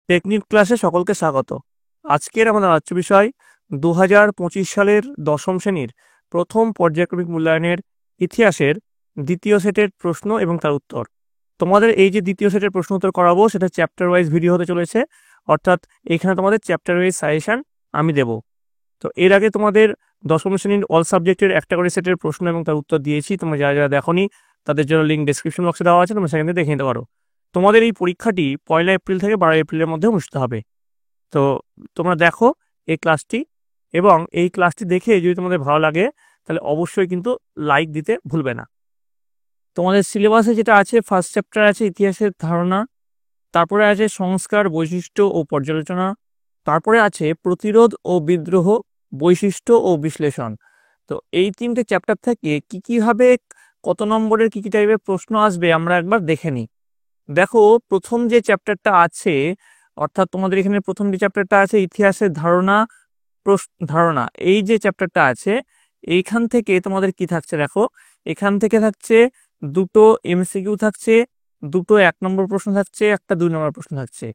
Technique ক্লাসে সকলকে স্বাগত। আজকের আমাদের আলোচ্য বিষয় 2025 সালের দশম শ্রেণীর প্রথম পর্যায়ক্রমিক মূল্যায়নের ইতিহাসের দ্বিতীয় সেটের প্রশ্ন এবং তার উত্তর। তোমাদের এই যে দ্বিতীয় সেটের প্রশ্ন উত্তর করাবো সেটা চ্যাপ্টার ওয়াইজ ভিডিও হতে চলেছে, অর্থাৎ এখানে তোমাদের চ্যাপ্টার ওয়াইজ সাজেশন আমি দেব। তো এর আগে তোমাদের দশম শ্রেণীর অল সাবজেক্টের একটা করে সেটের প্রশ্ন এবং তার উত্তর দিয়েছি। তোমরা যারা যারা দেখোনি তাদের জন্য লিঙ্ক ডেসক্রিপশন বক্সে দেওয়া আছে, তোমরা সেখান থেকে দেখে নিতে পারো। তোমাদের এই পরীক্ষাটি 1 এপ্রিল থেকে 12 এপ্রিলের মধ্যে অনুষ্ঠিত হবে। তো তোমরা দেখো এই ক্লাসটি, এবং এই ক্লাসটি দেখে যদি তোমাদের ভালো লাগে তাহলে অবশ্যই কিন্তু লাইক দিতে ভুলবে না। তোমাদের সিলেবাসে যেটা আছে, ফার্স্ট চ্যাপ্টার আছে ইতিহাসের ধারণা, তারপরে আছে সংস্কার, বৈশিষ্ট্য ও পর্যালোচনা, তারপরে আছে প্রতিরোধ ও বিদ্রোহ, বৈশিষ্ট্য ও বিশ্লেষণ। তো এই তিনটে চ্যাপ্টার থেকে কি হবে, কত নম্বরের কি টাইপের প্রশ্ন আসবে আমরা একবার দেখে নিই। দেখো, প্রথম যে চ্যাপ্টারটা আছে, অর্থাৎ তোমাদের এখানে প্রথম যে চ্যাপ্টারটা আছে ইতিহাসের ধারণা, ধারণা, এই যে চ্যাপ্টারটা আছে এইখান থেকে তোমাদের কি থাকছে দেখো, এখান থেকে থাকছে দুটো এমসিকিউ থাকছে, দুটো 1 নম্বর প্রশ্ন থাকছে, একটা 2 নম্বর প্রশ্ন থাকছে।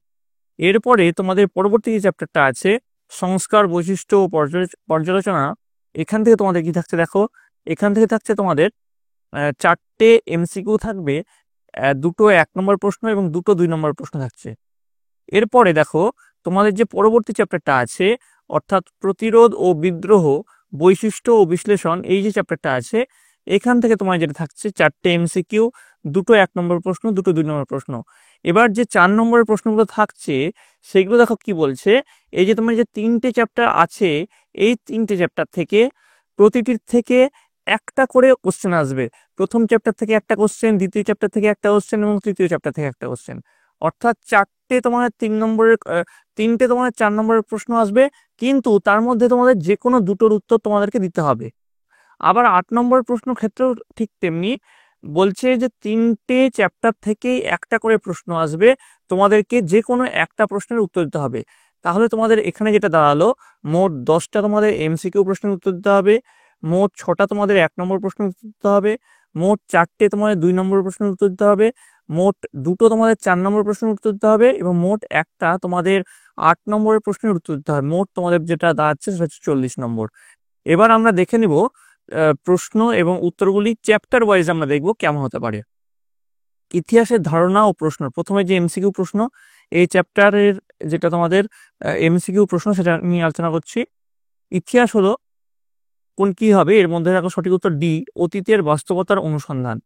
এরপরে তোমাদের পরবর্তী যে চ্যাপ্টারটা আছে সংস্কার, বৈশিষ্ট্য ও পর্যালোচনা, এখান থেকে তোমাদের কি থাকছে দেখো, এখান থেকে থাকছে তোমাদের 4টে এমসিকিউ থাকবে, দুটো 1 নম্বর প্রশ্ন এবং দুটো 2 নম্বর প্রশ্ন থাকছে। এরপরে দেখো তোমাদের যে পরবর্তী চ্যাপ্টারটা আছে, অর্থাৎ প্রতিরোধ ও বিদ্রোহ, বৈশিষ্ট্য ও বিশ্লেষণ, এই যে চ্যাপ্টারটা আছে এখান থেকে তোমার যেটা থাকছে 4টে এমসিকিউ, দুটো 1 নম্বর প্রশ্ন, দুটো 2 নম্বর প্রশ্ন। এবার যে 4 নম্বরের প্রশ্নগুলো থাকছে সেগুলো দেখো কি বলছে, এই যে তোমার যে 3টে চ্যাপ্টার আছে এই 3টে চ্যাপ্টার থেকে প্রতিটির থেকে একটা করে কোশ্চেন আসবে। প্রথম চ্যাপ্টার থেকে একটা কোশ্চেন, দ্বিতীয় চ্যাপ্টার থেকে একটা কোশ্চেন এবং তৃতীয় চ্যাপ্টার থেকে একটা কোশ্চেন। অর্থাৎ 4টে তোমার 3 নম্বরের 3টে তোমার 4 নম্বরের প্রশ্ন আসবে, কিন্তু তার মধ্যে তোমাদের যে কোনো দুটোর উত্তর তোমাদেরকে দিতে হবে। আবার 8 নম্বর প্রশ্ন ক্ষেত্রেও ঠিক তেমনি বলছে যে 3টে চ্যাপ্টার থেকেই একটা করে প্রশ্ন আসবে, তোমাদেরকে যে কোনো একটা প্রশ্নের উত্তর দিতে হবে। তাহলে তোমাদের এখানে যেটা দাঁড়ালো, মোট 10টা তোমাদের এমসিকিউ প্রশ্নের উত্তর দিতে হবে, মোট 6টা তোমাদের 1 নম্বর প্রশ্নের উত্তর দিতে হবে, মোট 4টে তোমাদের 2 নম্বর প্রশ্নের উত্তর দিতে হবে, মোট দুটো তোমাদের 4 নম্বর প্রশ্নের উত্তর দিতে হবে, এবং মোট একটা তোমাদের 8 নম্বরের প্রশ্নের উত্তর দিতে হবে। মোট তোমাদের যেটা দাঁড়াচ্ছে সেটা হচ্ছে 40 নম্বর। এবার আমরা দেখে নিব প্রশ্ন এবং উত্তরগুলি চ্যাপ্টার ওয়াইজ আমরা দেখব কেমন হতে পারে। ইতিহাসের ধারণা ও প্রশ্ন, প্রথমে যে এমসিকিউ প্রশ্ন, এই চ্যাপ্টারের যেটা তোমাদের এমসিকিউ প্রশ্ন সেটা নিয়ে আলোচনা করছি। ইতিহাস হলো কি হবে, এর মধ্যে দেখো সঠিক উত্তর ডি, অতীতের বাস্তবতার অনুসন্ধান।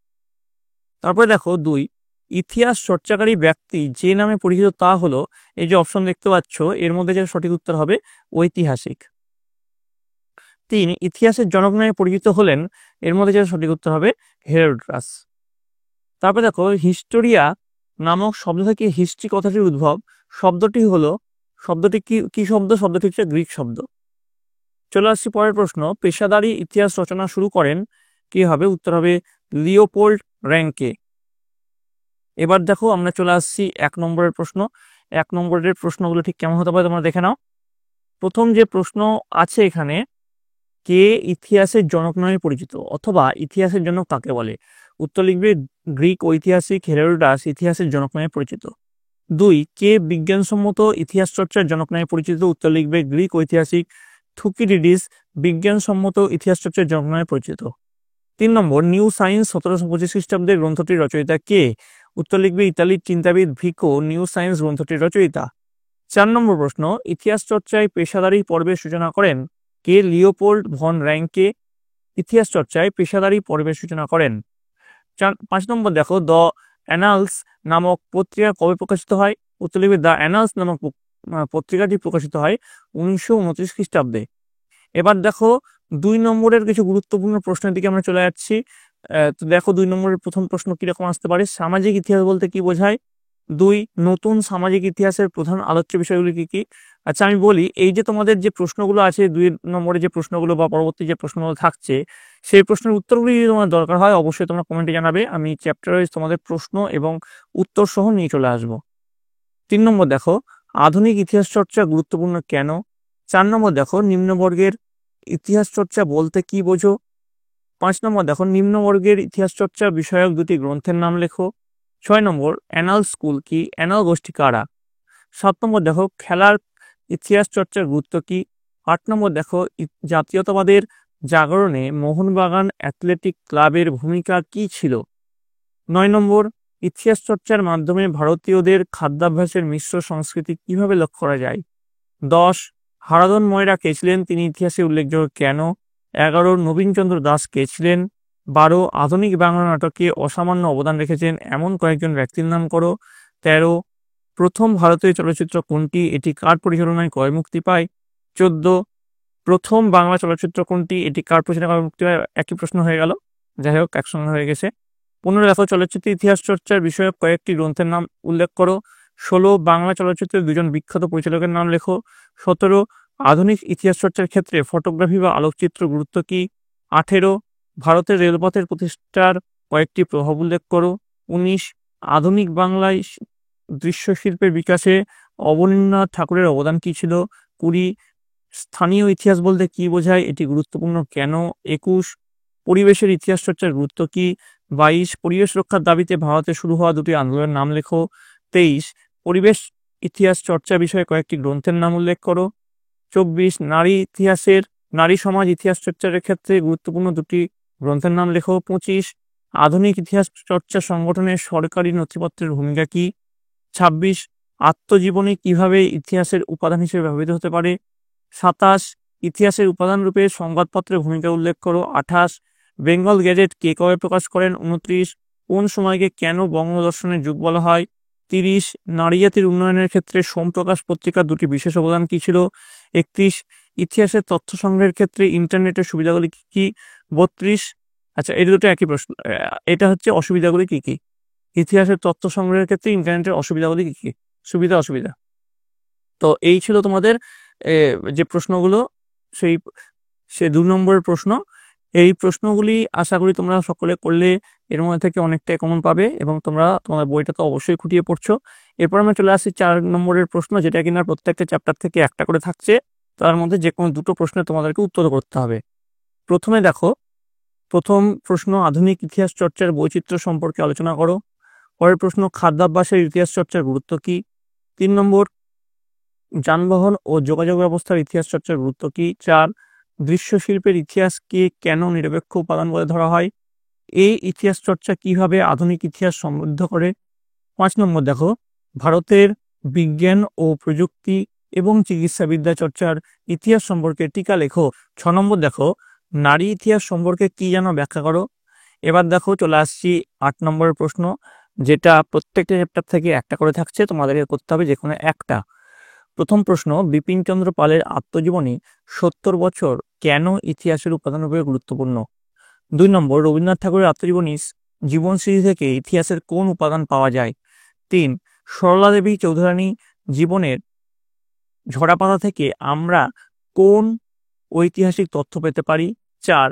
তারপরে দেখো 2, ইতিহাস চর্চাকারী ব্যক্তি যে নামে পরিচিত তা হলো, এই যে অপশন দেখতে পাচ্ছ এর মধ্যে যে সঠিক উত্তর হবে ঐতিহাসিক। 3, ইতিহাসের জনক নামে পরিচিত হলেন, এর মধ্যে যে সঠিক উত্তর হবে হেরোড্রাস। তারপরে দেখো, হিস্টোরিয়া নামক শব্দ থেকে হিস্ট্রি কথাটির উদ্ভব, শব্দটি কি শব্দ, শব্দটি হচ্ছে গ্রিক শব্দ। চলে আসছি পরের প্রশ্ন, পেশাদারি ইতিহাস রচনা শুরু করেন, কি হবে, উত্তর হবে লিওপোল্ড র্যাঙ্কে। এবার দেখো আমরা চলে আসছি 1 নম্বরের প্রশ্ন। 1 নম্বরের প্রশ্নগুলো ঠিক কেমন হতে পারে তোমরা দেখে নাও। প্রথম যে প্রশ্ন আছে এখানে, কে ইতিহাসের জনক নামে পরিচিত, অথবা ইতিহাসের জনক কাকে বলে, উত্তর লিখবে গ্রিক ঐতিহাসিক হেরোডোটাস ইতিহাসের জনক নামে পরিচিত। 2, কে বিজ্ঞানসম্মত ইতিহাস চর্চার জনক নামে পরিচিত, উত্তর লিখবে গ্রিক ঐতিহাসিক থুকিডিডিস বিজ্ঞানসম্মত ইতিহাস চর্চার জনক নামে পরিচিত। 3 নম্বর, নিউ সায়েন্স 1725 খ্রিস্টাব্দের গ্রন্থটির রচয়িতা কে, উত্তর লিখবে ইতালির চিন্তাবিদ ভিকো নিউ সায়েন্স গ্রন্থটির রচয়িতা। 4 নম্বর প্রশ্ন, ইতিহাস চর্চায় পেশাদারি পর্বের সূচনা করেন কে, লিওপোল্ড ভন র্যাঙ্কে ইতিহাস চর্চায় পেশাদারি পর্বের সূচনা করেন। 5 নম্বর দেখো, দ্য অ্যানালস নামক পত্রিকা কবে প্রকাশিত হয়, উত্তর লিখবে দ্য অ্যানালস নামক পত্রিকাটি প্রকাশিত হয় 1929 খ্রিস্টাব্দে। এবার দেখো 2 নম্বরের কিছু গুরুত্বপূর্ণ প্রশ্নের দিকে আমরা চলে যাচ্ছি। তো দেখো 2 নম্বরের প্রথম প্রশ্ন কিরকম আসতে পারে, সামাজিক ইতিহাস বলতে কি বোঝায়। 2, নতুন সামাজিক ইতিহাসের প্রধান আলোচ্য বিষয়গুলি কি কি। আচ্ছা আমি বলি, এই যে তোমাদের যে প্রশ্নগুলো আছে 2 নম্বরে যে প্রশ্নগুলো বা পরবর্তী যে প্রশ্নগুলো থাকছে, সেই প্রশ্নের উত্তরগুলি যদি তোমার দরকার হয় অবশ্যই তোমরা কমেন্টে জানাবে, আমি চ্যাপ্টার ওয়াইজ তোমাদের প্রশ্ন এবং উত্তর সহ নিয়ে চলে আসবো। 3 নম্বর দেখো, আধুনিক ইতিহাস চর্চা গুরুত্বপূর্ণ কেন। 4 নম্বর দেখো, নিম্নবর্গের ইতিহাস চর্চা বলতে কি বোঝো। 5 নম্বর দেখো, নিম্নবর্গের ইতিহাস চর্চা বিষয়ক 2টি গ্রন্থের নাম লেখো। 6 নম্বর, অ্যানাল স্কুল কি, অ্যানাল গোষ্ঠী কারা। 7 নম্বর দেখো খেলার ইতিহাস চর্চার গুরুত্ব কি। 8 নম্বর দেখো জাতীয়তাবাদের জাগরণে মোহনবাগান অ্যাথলেটিক ক্লাবের ভূমিকা কি ছিল। 9 নম্বর ইতিহাস চর্চার মাধ্যমে ভারতীয়দের খাদ্যাভ্যাসের মিশ্র সংস্কৃতি কিভাবে লক্ষ্য করা যায়। 10 হারাধন ময়রা কে ছিলেন, তিনি ইতিহাসে উল্লেখযোগ্য কেন। 11 নবীনচন্দ্র দাস কে ছিলেন। 12 আধুনিক বাংলা নাটকে অসামান্য অবদান রেখেছেন এমন কয়েকজন ব্যক্তির নাম করো। 13 প্রথম ভারতীয় চলচ্চিত্র কোনটি, এটি কার পরিচালনায় কবে মুক্তি পায়। 14 প্রথম বাংলা চলচ্চিত্র কোনটি, এটি কার পরিচালনায় মুক্তি পায়। একই প্রশ্ন হয়ে গেল, যাই হোক একসঙ্গে হয়ে গেছে। 15 দেখো চলচ্চিত্র ইতিহাস চর্চার বিষয়ে কয়েকটি গ্রন্থের নাম উল্লেখ করো। 16 বাংলা চলচ্চিত্রের দুজন বিখ্যাত পরিচালকের নাম লেখো। 17 আধুনিক ইতিহাস চর্চার ক্ষেত্রে ফটোগ্রাফি বা আলোকচিত্র গুরুত্ব কি। 18 ভারতের রেলপথের প্রতিষ্ঠার কয়েকটি প্রভাব উল্লেখ করো। 19 আধুনিক বাংলায় দৃশ্যশিল্পের বিকাশে অবনীন্দ্রনাথ ঠাকুরের অবদান কি ছিল। 20 স্থানীয় ইতিহাস বলতে কি বোঝায়, এটি গুরুত্বপূর্ণ কেন। 21 পরিবেশের ইতিহাস চর্চার গুরুত্ব কি। 22 পরিবেশ রক্ষার দাবিতে ভারতে শুরু হওয়া দুটি আন্দোলনের নাম লেখো। 23 পরিবেশ ইতিহাস চর্চা বিষয়ে কয়েকটি গ্রন্থের নাম উল্লেখ করো। 24 নারী সমাজ ইতিহাস চর্চার ক্ষেত্রে গুরুত্বপূর্ণ দুটি গ্রন্থের নাম লেখো। 25 আধুনিক ইতিহাস চর্চা সংগঠনের সরকারি নথিপত্রের ভূমিকা কি। 26 আত্মজীবনী কিভাবে ইতিহাসের উপাদান হিসেবে ব্যবহৃত হতে পারে। 27 ইতিহাসের উপাদান রূপে সংবাদপত্রের ভূমিকা উল্লেখ করো। 28 বেঙ্গল গ্যাজেট কে কবে প্রকাশ করেন। 29 কোন সময়কে কেন বঙ্গদর্শনের যুগ বলা হয়। 30 নারী জাতির উন্নয়নের ক্ষেত্রে সোমপ্রকাশ পত্রিকার দুটি বিশেষ অবদান কি ছিল। 31 ইতিহাসের তথ্য সংগ্রহের ক্ষেত্রে ইন্টারনেটের সুবিধাগুলি কি কি। 32 আচ্ছা এই দুটো একই প্রশ্ন, এটা হচ্ছে অসুবিধাগুলি কি কি। ইতিহাসের তথ্য সংগ্রহের ক্ষেত্রে ইন্টারনেটের অসুবিধাগুলি কি কি, সুবিধা অসুবিধা। তো এই ছিল তোমাদের যে প্রশ্নগুলো, সে 2 নম্বরের প্রশ্ন। এই প্রশ্নগুলি আশা করি তোমরা সকলে করলে এর মধ্যে থেকে অনেকটা কমন পাবে এবং তোমরা তোমাদের বইটা তো অবশ্যই খুঁটিয়ে পড়ছো। এরপর আমরা চলে আসছি 4 নম্বরের প্রশ্ন, যেটা কিনা প্রত্যেকটা চ্যাপ্টার থেকে একটা করে থাকছে। তার মধ্যে যে কোনো দুটো প্রশ্নে তোমাদেরকে উত্তর করতে হবে। প্রথমে দেখো, প্রথম প্রশ্ন আধুনিক ইতিহাস চর্চার বৈচিত্র্য সম্পর্কে আলোচনা করো। পরের প্রশ্ন খাদ্যাভ্যাসের ইতিহাস চর্চার গুরুত্ব কি। 3 নম্বর যানবাহন ও যোগাযোগ ব্যবস্থার ইতিহাস চর্চার গুরুত্ব কি। 4 দৃশ্যশিল্পের ইতিহাসকে কেন নিরপেক্ষ উপাদান বলে ধরা হয়। এই ইতিহাস চর্চা কিভাবে আধুনিক ইতিহাস সমৃদ্ধ করে। 5 নম্বর দেখো ভারতের বিজ্ঞান ও প্রযুক্তি এবং চিকিৎসাবিদ্যা চর্চার ইতিহাস সম্পর্কে টিকা লেখো। 6 নম্বর দেখো নারী ইতিহাস সম্পর্কে কি জানো ব্যাখ্যা করো। এবার দেখো চলে আসছি 8 নম্বরের প্রশ্ন, যেটা প্রত্যেকটা চ্যাপ্টার থেকে একটা করে থাকছে, তোমাদেরকে করতে হবে যে কোনো একটা। প্রথম প্রশ্ন বিপিনচন্দ্র পালের আত্মজীবনী 70 বছর কেন ইতিহাসের উপাদান রূপে গুরুত্বপূর্ণ। 2 নম্বর রবীন্দ্রনাথ ঠাকুরের আত্মজীবনী জীবনশ্রী থেকে ইতিহাসের কোন উপাদান পাওয়া যায়। 3 সরলা দেবী চৌধুরানী জীবনের ঝরাপাতা থেকে আমরা কোন ঐতিহাসিক তথ্য পেতে পারি। 4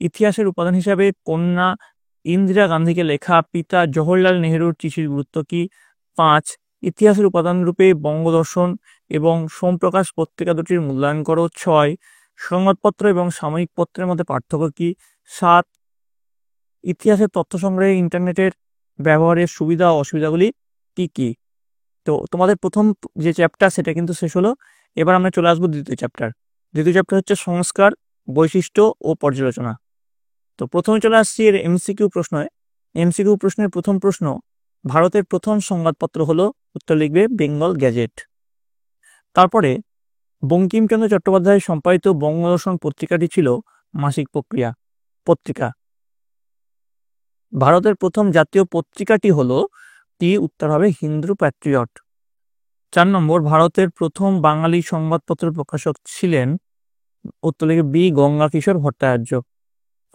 ইতিহাসের উপাদান হিসাবে কন্যা ইন্দিরা গান্ধীকে লেখা পিতা জওহরলাল নেহরুর চিঠির গুরুত্ব কি। 5 ইতিহাসের উপাদান রূপে বঙ্গদর্শন এবং সোমপ্রকাশ পত্রিকা দুটির মূল্যায়ন করো। 6 সংবাদপত্র এবং সাময়িক পত্রের মধ্যে পার্থক্য কি। 7 ইতিহাসের তথ্য সংগ্রহে ইন্টারনেটের ব্যবহারের সুবিধা ও অসুবিধাগুলি কি কি। তো তোমাদের প্রথম যে চ্যাপ্টার সেটা কিন্তু শেষ হলো। এবার আমরা চলে আসবো দ্বিতীয় চ্যাপ্টার। দ্বিতীয় চ্যাপ্টার হচ্ছে সংস্কার, বৈশিষ্ট্য ও পর্যালোচনা। তো প্রথমে চলে আসছি এর এমসিকিউ প্রশ্নে। এমসিকিউ প্রশ্নের প্রথম প্রশ্ন, ভারতের প্রথম সংবাদপত্র হলো, উত্তর লিখবে বেঙ্গল গ্যাজেট। তারপরে বঙ্কিমচন্দ্র চট্টোপাধ্যায় সম্পাদিত বঙ্গদর্শন পত্রিকাটি ছিল মাসিক পত্রিকা। ভারতের প্রথম জাতীয় পত্রিকাটি হলো কি, উত্তর হবে হিন্দু প্যাট্রিয়ট। 4 নম্বর ভারতের প্রথম বাঙালি সংবাদপত্র প্রকাশক ছিলেন, উত্তর লিখবে বি গঙ্গা কিশোর ভট্টাচার্য।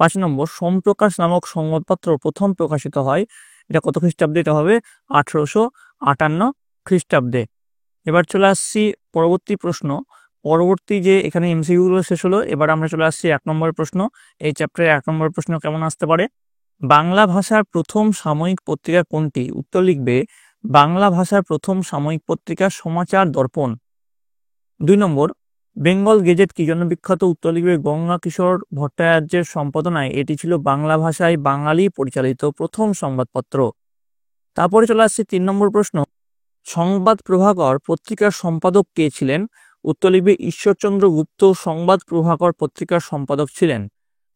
5 নম্বর সোমপ্রকাশ নামক সংবাদপত্র প্রথম প্রকাশিত হয়, এটা কত খ্রিস্টাব্দে, এটা হবে 1858 খ্রিস্টাব্দে। এবার চলে আসছি পরবর্তী প্রশ্ন। পরবর্তী যে এখানে এমসিকিউগুলো শেষ হলো, এবার আমরা চলে আসছি 1 নম্বরের প্রশ্ন। এই চ্যাপ্টারে 1 নম্বরের প্রশ্ন কেমন আসতে পারে। বাংলা ভাষার প্রথম সাময়িক পত্রিকা কোনটি, উত্তর লিখবে বাংলা ভাষার প্রথম সাময়িক পত্রিকা সমাচার দর্পণ। 2 নম্বর বেঙ্গল গেজেট কি জন্য বিখ্যাত, উত্তর লিখবে গঙ্গা কিশোর ভট্টাচার্যের সম্পাদনায় এটি ছিল বাংলা ভাষায় বাঙালি পরিচালিত প্রথম সংবাদপত্র। তারপরে চলে আসছে 3 নম্বর প্রশ্ন, সংবাদ প্রভাকর পত্রিকার সম্পাদক কে ছিলেন? উত্তর লিখবে ঈশ্বরচন্দ্র গুপ্ত সংবাদ প্রভাকর পত্রিকার সম্পাদক ছিলেন।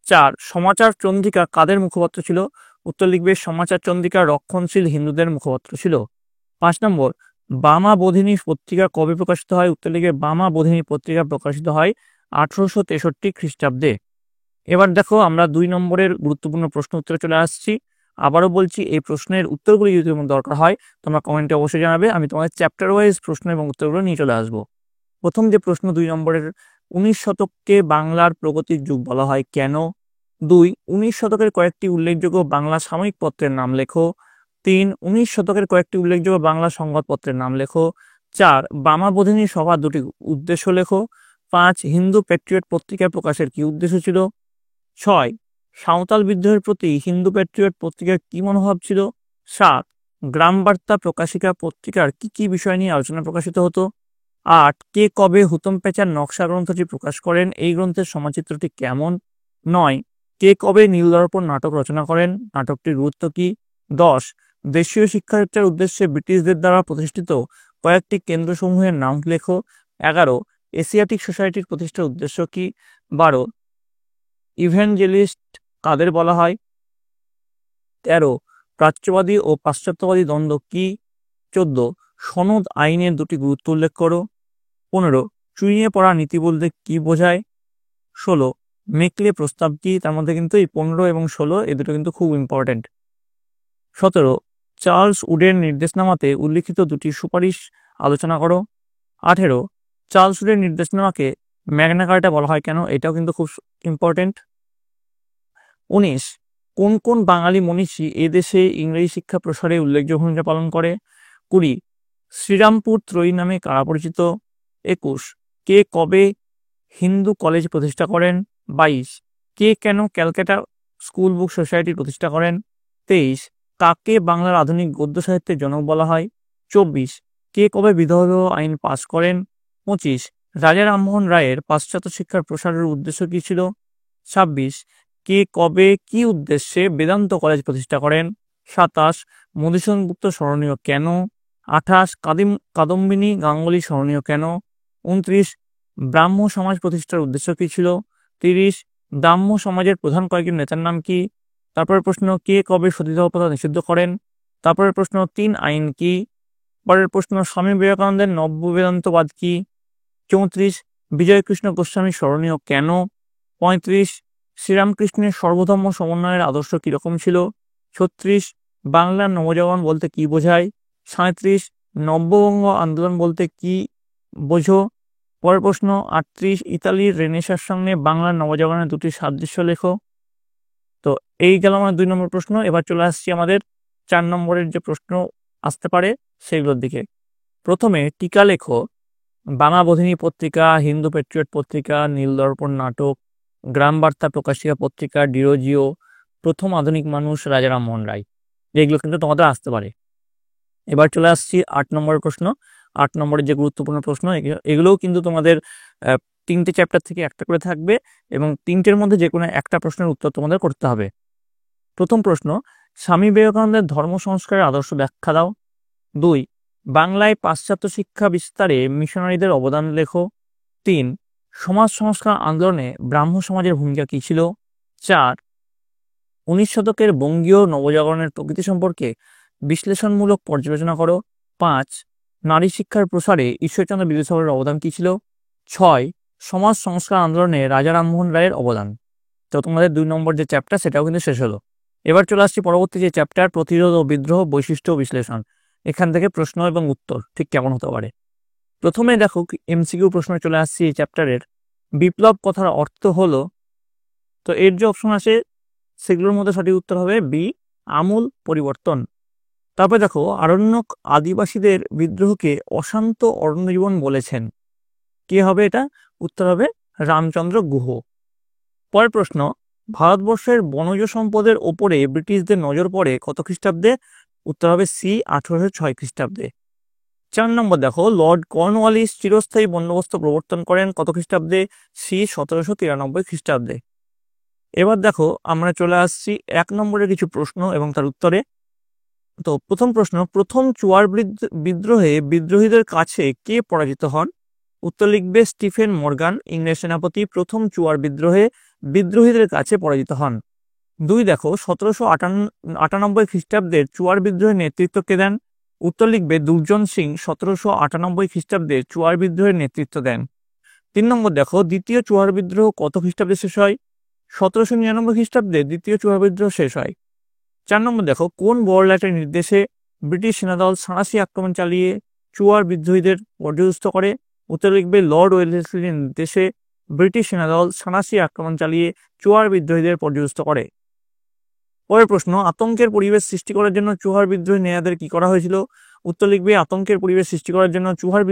4 সমাচার চন্দ্রিকা কাদের মুখপত্র ছিল? উত্তর লিখবে সমাচার চন্দ্রিকা রক্ষণশীল হিন্দুদের মুখপত্র ছিল। 5 নম্বর বামা বোধিনী পত্রিকা কবে প্রকাশিত হয়? উত্তর লিখবে বামা বোধিনী পত্রিকা প্রকাশিত হয় 1863 খ্রিস্টাব্দে। এবার দেখো আমরা 2 নম্বরের গুরুত্বপূর্ণ প্রশ্ন উত্তরে চলে আসছি। আবারও বলছি, এই প্রশ্নের উত্তরগুলি যদি তোমার দরকার হয় তোমরা কমেন্টে অবশ্যই জানাবে। আমি তোমাদের চ্যাপ্টার ওয়াইজ প্রশ্ন এবং উত্তরগুলো নিয়ে চলে আসবো। প্রথম যে প্রশ্ন 2 নম্বরের, 19 শতককে বাংলার প্রগতির যুগ বলা হয় কেন? 2 19 শতকের কয়েকটি উল্লেখযোগ্য বাংলা সাময়িক পত্রের নাম লেখো। 3 19 শতকের কয়েকটি উল্লেখযোগ্য বাংলা সংবাদপত্রের নাম লেখো। 4 বামা বোধিনী সভার দুটি উদ্দেশ্য লেখো। 5 হিন্দু প্যাট্রিয়ট পত্রিকা প্রকাশের কি উদ্দেশ্য ছিল? 6 সাঁওতাল বিদ্রোহের প্রতি হিন্দু প্যাট্রিয়ট পত্রিকার কি মনোভাব ছিল? 7 গ্রাম বার্তা প্রকাশিকা পত্রিকার কি কি বিষয় নিয়ে আলোচনা প্রকাশিত হতো? 8 কে কবে হুতম প্যাঁচার নকশা গ্রন্থটি প্রকাশ করেন? এই গ্রন্থের সমাচিত্রটি কেমন? 9 কে কবে নীলদর্পণ নাটক রচনা করেন? নাটকটির গুরুত্ব কি? 10 দেশীয় শিক্ষাচর্চার উদ্দেশ্যে ব্রিটিশদের দ্বারা প্রতিষ্ঠিত কয়েকটি কেন্দ্রসমূহের নাম লেখো। 11 এশিয়াটিক সোসাইটির প্রতিষ্ঠার উদ্দেশ্য কি? 12 ইভেঞ্জেলিস্ট কাদের বলা হয়? 13 প্রাচ্যবাদী ও পাশ্চাত্যবাদী দ্বন্দ্ব কি? 14 সনদ আইনের দুটি গুরুত্ব উল্লেখ করো। 15 চুইয়ে পড়া নীতি বলতে কি বোঝায়? 16 মেকলে প্রস্তাব কি? তার মধ্যে কিন্তু এই 15 এবং 16 এই দুটো কিন্তু খুব ইম্পর্টেন্ট। 17 চার্লস উডের নির্দেশনামাতে উল্লিখিত দুটি সুপারিশ আলোচনা করো। 18 চার্লস উডের নির্দেশনামাকে ম্যাগনা কার্টা বলা হয় কেন? এটাও কিন্তু খুব ইম্পর্টেন্ট। 19 কোন কোন বাঙালি মনীষী এদেশে ইংরেজি শিক্ষা প্রসারে উল্লেখযোগ্য ভূমিকা পালন করে? 20 শ্রীরামপুর ত্রয়ী নামে কারা পরিচিত? 21 কে কবে হিন্দু কলেজ প্রতিষ্ঠা করেন? 22 কে কেন ক্যালকাটা স্কুল বুক সোসাইটি প্রতিষ্ঠা করেন? 23 কাকে বাংলার আধুনিক গদ্য সাহিত্যের জনক বলা হয়? 24 কে কবে বিধবা আইন পাশ করেন? 25 রাজা রামমোহন রায়ের পাশ্চাত্য শিক্ষার প্রসারের উদ্দেশ্য কি ছিল? 26 কে কবে কি উদ্দেশ্যে বেদান্ত কলেজ প্রতিষ্ঠা করেন? 27 মধুসূদন গুপ্ত স্মরণীয় কেন? 28 কাদম্বিনী গাঙ্গুলি স্মরণীয় কেন? 29 ব্রাহ্ম সমাজ প্রতিষ্ঠার উদ্দেশ্য কি ছিল? 30 ব্রাহ্ম সমাজের প্রধান কয়েকজন নেতার নাম কি? তারপরের প্রশ্ন কে কবে সতীদাহ প্রথা নিষিদ্ধ করেন? তারপরের প্রশ্ন 3 আইন কি? পরের প্রশ্ন স্বামী বিবেকানন্দের নব্য বেদান্তবাদ কি? 34 বিজয়কৃষ্ণ গোস্বামী স্মরণীয় কেন? 35 শ্রীরামকৃষ্ণের সর্বধর্ম সমন্বয়ের আদর্শ কিরকম ছিল? 36 বাংলার নবজাগরণ বলতে কি বোঝায়? 37 নব্যবঙ্গ আন্দোলন বলতে কি বোঝো? পরের প্রশ্ন 38 ইতালির রেনেসাঁর সঙ্গে বাংলার নবজাগরণের দুটি সাদৃশ্য লেখো। তো এই গেল আমার 2 নম্বর প্রশ্ন। এবার চলে আসছি আমাদের 4 নম্বরের যে প্রশ্ন আসতে পারে সেগুলোর দিকে। প্রথমে টিকা লেখো বামা বোধিনী পত্রিকা, হিন্দু প্যাট্রিয়ট পত্রিকা, নীলদর্পণ নাটক, গ্রাম বার্তা প্রকাশিকা পত্রিকা, ডিরোজিও, প্রথম আধুনিক মানুষ, রাজা রামমোহন রায়। যেগুলো কিন্তু তোমাদের আসতে পারে। এবার চলে আসছি 8 নম্বরের প্রশ্ন। 8 নম্বরের যে গুরুত্বপূর্ণ প্রশ্ন এগুলোও কিন্তু তোমাদের 3টে চ্যাপ্টার থেকে একটা করে থাকবে এবং 3টের মধ্যে যে কোনো একটা প্রশ্নের উত্তর তোমাদের করতে হবে। প্রথম প্রশ্ন স্বামী বিবেকানন্দের ধর্ম সংস্কারের আদর্শ ব্যাখ্যা দাও। 2 বাংলায় পাশ্চাত্য শিক্ষা বিস্তারে মিশনারিদের অবদান লেখো। 3 সমাজ সংস্কার আন্দোলনে ব্রাহ্ম সমাজের ভূমিকা কী ছিল? 4 19 শতকের বঙ্গীয় নবজাগরণের প্রকৃতি সম্পর্কে বিশ্লেষণমূলক পর্যালোচনা করো। 5 নারী শিক্ষার প্রসারে ঈশ্বরচন্দ্র বিদ্যাসাগরের অবদান কী ছিল? 6 সমাজ সংস্কার আন্দোলনে রাজা রামমোহন রায়ের অবদান। তো তোমাদের 2 নম্বর যে চ্যাপ্টার সেটাও কিন্তু শেষ হলো। এবার চলে আসছি পরবর্তী যে চ্যাপ্টার প্রতিরোধ ও বিদ্রোহ বৈশিষ্ট্য ও বিশ্লেষণ। এখান থেকে প্রশ্ন এবং উত্তর ঠিক কেমন হতে পারে। প্রথমে দেখো এমসিকিউ প্রশ্ন চলে আসছে এই চ্যাপ্টারের। বিপ্লব কথার অর্থ হলো, তো এর যে অপশন আছে সেগুলোর মধ্যে সঠিক উত্তর হবে বি আমূল পরিবর্তন। তারপরে দেখো আরণ্যক আদিবাসীদের বিদ্রোহকে অশান্ত অরণ্য জীবন বলেছেন। কে হবে এটা? উত্তর হবে রামচন্দ্র গুহ। পরের প্রশ্ন ভারতবর্ষের বনজ সম্পদের ওপরে ব্রিটিশদের নজর পড়ে কত খ্রিস্টাব্দে? উত্তর হবে সি 1806 খ্রিস্টাব্দে। 4 নম্বর দেখো লর্ড কর্নওয়ালিস চিরস্থায়ী বন্দোবস্ত প্রবর্তন করেন কত খ্রিস্টাব্দে? সি 1793 খ্রিস্টাব্দে। এবার দেখো আমরা চলে আসছি 1 নম্বরের কিছু প্রশ্ন এবং তার উত্তরে। তো প্রথম প্রশ্ন, প্রথম চুয়ার বিদ্রোহে বিদ্রোহীদের কাছে কে পরাজিত হন? উত্তর লিখবে স্টিফেন মর্গান, ইংরেজ সেনাপতি, প্রথম চুয়ার বিদ্রোহে বিদ্রোহীদের কাছে পরাজিত হন। 2 দেখো, 1798 খ্রিস্টাব্দের চুয়ার বিদ্রোহের নেতৃত্ব কে দেন? উত্তর লিখবে দুর্জন সিং 1798 খ্রিস্টাব্দে চুয়ার বিদ্রোহের নেতৃত্ব দেন। 3 নম্বর দেখো, দ্বিতীয় চুয়ার বিদ্রোহ কত খ্রিস্টাব্দে শেষ হয়? 1799 খ্রিস্টাব্দে দ্বিতীয় চুয়ার বিদ্রোহ শেষ হয়। 4 নম্বর দেখো, কোন বড়লাটের নির্দেশে ব্রিটিশ সেনাদল সাঁড়াশি আক্রমণ চালিয়ে চুয়ার বিদ্রোহীদের পর্যুদস্ত করে? উত্তর লিখবে লর্ড ওয়েলেসলির নির্দেশে ব্রিটিশ সেনাদল সাঁড়াশি আক্রমণ চালিয়ে চুয়ার বিদ্রোহীদের পর্যুদস্ত করে। পরের প্রশ্ন, আতঙ্কের পরিবেশ সৃষ্টি করার জন্য চুয়ার বিদ্রোহী নেতাদের কি করা হয়েছিল? উত্তর লিখবে আতঙ্কের পরিবেশ সৃষ্টি করার জন্য চুয়ার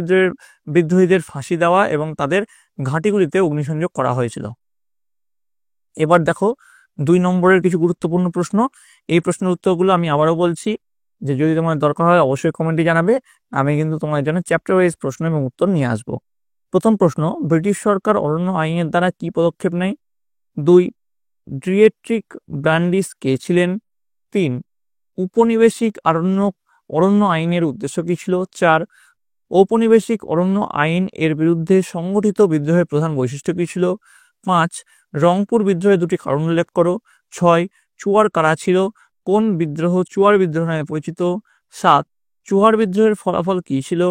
বিদ্রোহীদের ফাঁসি দেওয়া এবং তাদের ঘাঁটিগুলিতে অগ্নিসংযোগ করা হয়েছিল। এবার দেখো 2 নম্বরের কিছু গুরুত্বপূর্ণ প্রশ্ন। এই প্রশ্নের উত্তরগুলো আমি আবারও বলছি, যে যদি তোমার দরকার হয় অবশ্যই কমেন্টে জানাবে। আমি কিন্তু তোমার জন্য চ্যাপ্টার ওয়াইজ প্রশ্ন এবং উত্তর নিয়ে আসবো। প্রথম প্রশ্ন, ব্রিটিশ সরকার অরণ্য আইনের দ্বারা কি পদক্ষেপ নেয়? 2 ডিয়েট্রিক ব্র্যান্ডিস কে ছিলেন? 3 উপনিবেশিক অরণ্য আইনের উদ্দেশ্য কি ছিল? 4 ঔপনিবেশিক অরণ্য আইন এর বিরুদ্ধে সংগঠিত বিদ্রোহের প্রধান বৈশিষ্ট্য কি ছিল? 5 রংপুর বিদ্রোহের 2টি কারণ উল্লেখ করো। 6 চুয়ার কারা ছিল? কোন বিদ্রোহ চুয়ার বিদ্রোহ নামে পরিচিত? 7 চুয়ার বিদ্রোহের ফলাফল কি ছিল?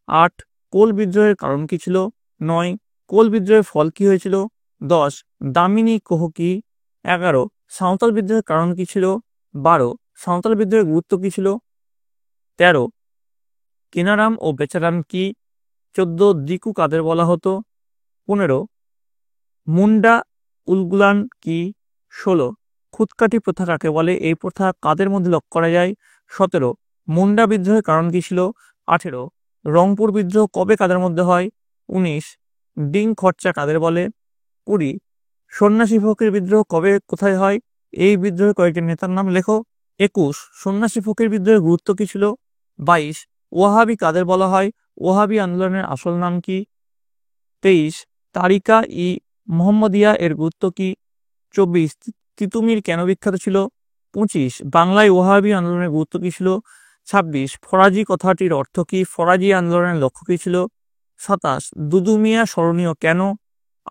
8 কোল বিদ্রোহের কারণ কি ছিল? 9 কোল বিদ্রোহের ফল কি হয়েছিল? 10 দামিনী কোহ কি? 11 সাঁওতাল বিদ্রোহের কারণ কি ছিল? 12 সাঁওতাল বিদ্রোহের গুরুত্ব কি ছিল? 13 কিনারাম ও বেচারাম কি? 14 দিকু কাদের বলা হতো? 15 মুন্ডা উলগুলান কি? 16 খুদকাঠি প্রথা কাকে বলে? এই প্রথা কাদের মধ্যে লক্ষ্য করা যায়? 17 মুন্ডা বিদ্রোহের কারণ কি ছিল? 18 রংপুর বিদ্রোহ কবে কাদের মধ্যে হয়? 19 ডিং খরচা কাদের বলে? 20 সন্ন্যাসী ফকির বিদ্রোহ কবে কোথায় হয়? এই বিদ্রোহের কয়েকটি নেতার নাম লেখো। 21 সন্ন্যাসী ফকির বিদ্রোহের গুরুত্ব কি ছিল? 22 ওয়াহাবি কাদের বলা হয়? ওয়াহাবি আন্দোলনের আসল নাম কি? 23 তারিকা ই মোহাম্মদিয়া এর গুরুত্ব কি? 24 তিতুমির কেন বিখ্যাত ছিল? 25 বাংলায় ওয়াহাবি আন্দোলনের গুরুত্ব কি ছিল? 26 ফরাজি কথাটির অর্থ কি? ফরাজি আন্দোলনের লক্ষ্য কি ছিল? 27 দুদুমিয়া স্মরণীয় কেন?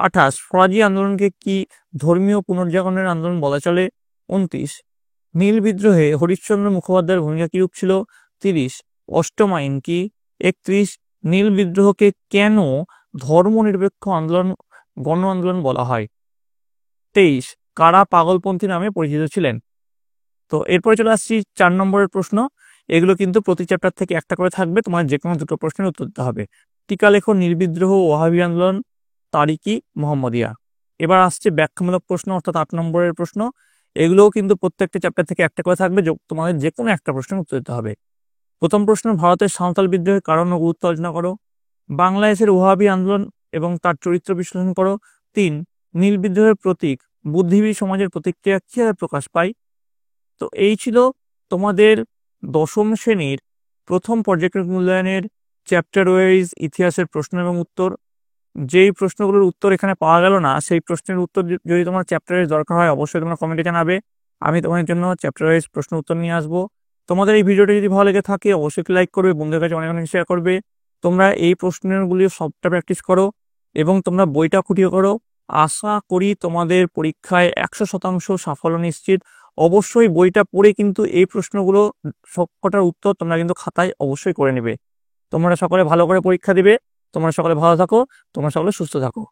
28 ফরাজি আন্দোলনকে কি ধর্মীয় পুনর্জাগরণের আন্দোলন বলা চলে? 29 নীল বিদ্রোহে হরিশ্চন্দ্র মুখোপাধ্যায়ের ভূমিকা কিরূপ ছিল? 30 অষ্টম আইন কি? 31 নীল বিদ্রোহকে কেন ধর্মনিরপেক্ষ গণ আন্দোলন বলা হয়? 23 কারা পাগলপন্থী নামে পরিচিত ছিলেন? তো এরপরে চলে আসছি 4 নম্বরের প্রশ্ন। এগুলো কিন্তু প্রতি চ্যাপ্টার থেকে একটা করে থাকবে, তোমার যে কোনো 2টো প্রশ্নের উত্তর দিতে হবে। টিকা লেখো নীল বিদ্রোহ ওয়াহাবি আন্দোলন তারিকি মোহাম্মদিয়া। এবার আসছে ব্যাখ্যামূলক প্রশ্ন, অর্থাৎ 8 নম্বরের প্রশ্ন। এগুলোও কিন্তু প্রত্যেকটা চ্যাপ্টার থেকে একটা করে থাকবে, তোমাদের যে কোনো একটা প্রশ্নের উত্তর দিতে হবে। প্রথম প্রশ্ন, ভারতের সাঁওতাল বিদ্রোহের কারণ ও গুরুত্ব আলোচনা করো। বাংলাদেশের ওয়াহাবি আন্দোলন এবং তার চরিত্র বিশ্লেষণ করো। 3 নীল বিদ্রোহের প্রতীক বুদ্ধিজীবী সমাজের প্রতিক্রিয়া কিভাবে প্রকাশ পায়? তো এই ছিল তোমাদের 10ম শ্রেণীর প্রথম পর্যায়ক্রমিক মূল্যায়নের চ্যাপ্টার ওয়াইজ ইতিহাসের প্রশ্ন এবং উত্তর। যেই প্রশ্নগুলোর উত্তর এখানে পাওয়া গেল না, সেই প্রশ্নের উত্তর যদি তোমার চ্যাপ্টার ওয়াইজ দরকার হয় অবশ্যই তোমরা কমেন্টে জানাবে। আমি তোমাদের জন্য চ্যাপ্টার ওয়াইজ প্রশ্ন উত্তর নিয়ে আসবো। তোমাদের এই ভিডিওটি যদি ভালো লেগে থাকে অবশ্যই লাইক করবে, বন্ধুদের কাছে অনেক অনেক শেয়ার করবে। তোমরা এই প্রশ্নগুলি সবটা প্র্যাকটিস করো এবং তোমরা বইটা খুঁটিয়ে করো। আশা করি তোমাদের পরীক্ষায় 100% সাফল্য নিশ্চিত। অবশ্যই বইটা পড়ে কিন্তু এই প্রশ্নগুলো সবকটার উত্তর তোমরা কিন্তু খাতায় অবশ্যই করে নেবে। তোমরা সকলে ভালো করে পরীক্ষা দিবে। তোমরা সকলে ভালো থাকো, তোমরা সকলে সুস্থ থাকো।